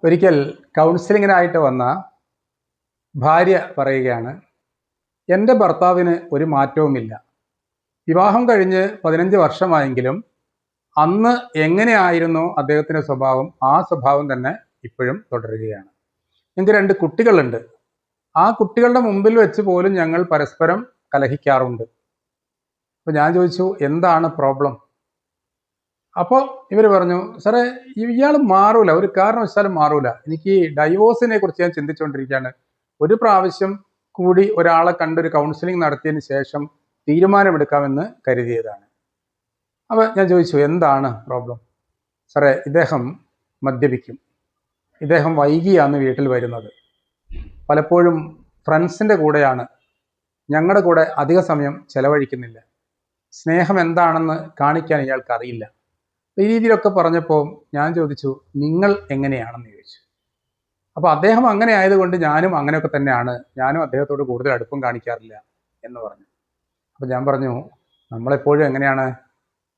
ഒരിക്കൽ കൗൺസിലിങ്ങിനായിട്ട് വന്ന ഭാര്യ പറയുകയാണ്, എൻ്റെ ഭർത്താവിന് ഒരു മാറ്റവുമില്ല. വിവാഹം കഴിഞ്ഞ് 15 വർഷമായെങ്കിലും അന്ന് എങ്ങനെയായിരുന്നോ അദ്ദേഹത്തിൻ്റെ സ്വഭാവം, ആ സ്വഭാവം തന്നെ ഇപ്പോഴും തുടരുകയാണ്. ഞങ്ങൾക്ക് 2 കുട്ടികളുണ്ട്. ആ കുട്ടികളുടെ മുമ്പിൽ വെച്ച് പോലും ഞങ്ങൾ പരസ്പരം കലഹിക്കാറുണ്ട്. അപ്പോൾ ഞാൻ ചോദിച്ചു, എന്താണ് പ്രോബ്ലം? അപ്പോൾ ഇവർ പറഞ്ഞു, സാറേ ഇയാൾ മാറൂല, ഒരു കാരണവശാലും മാറൂല. എനിക്ക് ഡൈവോഴ്സിനെ കുറിച്ച് ഞാൻ ചിന്തിച്ചുകൊണ്ടിരിക്കുകയാണ്. ഒരു പ്രാവശ്യം കൂടി ഒരാളെ കണ്ടൊരു കൗൺസിലിംഗ് നടത്തിയതിന് ശേഷം തീരുമാനമെടുക്കാമെന്ന് കരുതിയതാണ്. അപ്പോൾ ഞാൻ ചോദിച്ചു, എന്താണ് പ്രോബ്ലം? സാറേ, ഇദ്ദേഹം മദ്യപിക്കും, ഇദ്ദേഹം വൈകിയാണ് വീട്ടിൽ വരുന്നത്, പലപ്പോഴും ഫ്രണ്ട്സിൻ്റെ കൂടെയാണ്, ഞങ്ങളുടെ കൂടെ അധിക സമയം ചെലവഴിക്കുന്നില്ല, സ്നേഹം എന്താണെന്ന് കാണിക്കാൻ ഇയാൾക്ക് അറിയില്ല. ഈ രീതിയിലൊക്കെ പറഞ്ഞപ്പോൾ ഞാൻ ചോദിച്ചു, നിങ്ങൾ എങ്ങനെയാണെന്ന് ചോദിച്ചു. അപ്പോൾ അദ്ദേഹം അങ്ങനെ ആയതുകൊണ്ട് ഞാനും അങ്ങനെയൊക്കെ തന്നെയാണ്, ഞാനും അദ്ദേഹത്തോട് കൂടുതൽ അടുപ്പം കാണിക്കാറില്ല എന്ന് പറഞ്ഞു. അപ്പോൾ ഞാൻ പറഞ്ഞു, നമ്മളെപ്പോഴും എങ്ങനെയാണ്?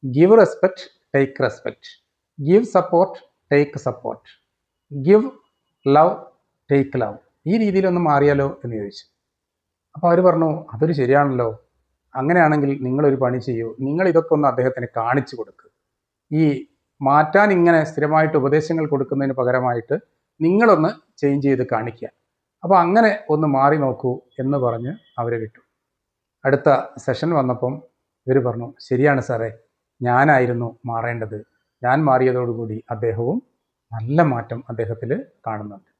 Give respect, take respect, give support, take support, give love, take love. ഈ രീതിയിലൊന്ന് മാറിയാലോ എന്ന് ചോദിച്ചു. അപ്പോൾ അവർ പറഞ്ഞു, അതൊരു ശരിയാണല്ലോ, അങ്ങനെയാണെങ്കിൽ നിങ്ങളൊരു പണി ചെയ്യൂ, നിങ്ങൾ ഇതൊക്കെ ഒന്ന് അദ്ദേഹത്തിന് കാണിച്ചു കൊടുക്കുക. ഈ മാറ്റാൻ ഇങ്ങനെ സ്ഥിരമായിട്ട് ഉപദേശങ്ങൾ കൊടുക്കുന്നതിന് പകരമായിട്ട് നിങ്ങളൊന്ന് ചേഞ്ച് ചെയ്ത് കാണിക്കുക. അപ്പോൾ അങ്ങനെ ഒന്ന് മാറി നോക്കൂ എന്ന് പറഞ്ഞ് അവരെ വിട്ടു. അടുത്ത സെഷൻ വന്നപ്പം ഇവർ പറഞ്ഞു, ശരിയാണ് സാറേ, ഞാനായിരുന്നു മാറേണ്ടത്, ഞാൻ മാറിയതോടുകൂടി അദ്ദേഹവും നല്ല മാറ്റം അദ്ദേഹത്തിൽ കാണുന്നുണ്ട്.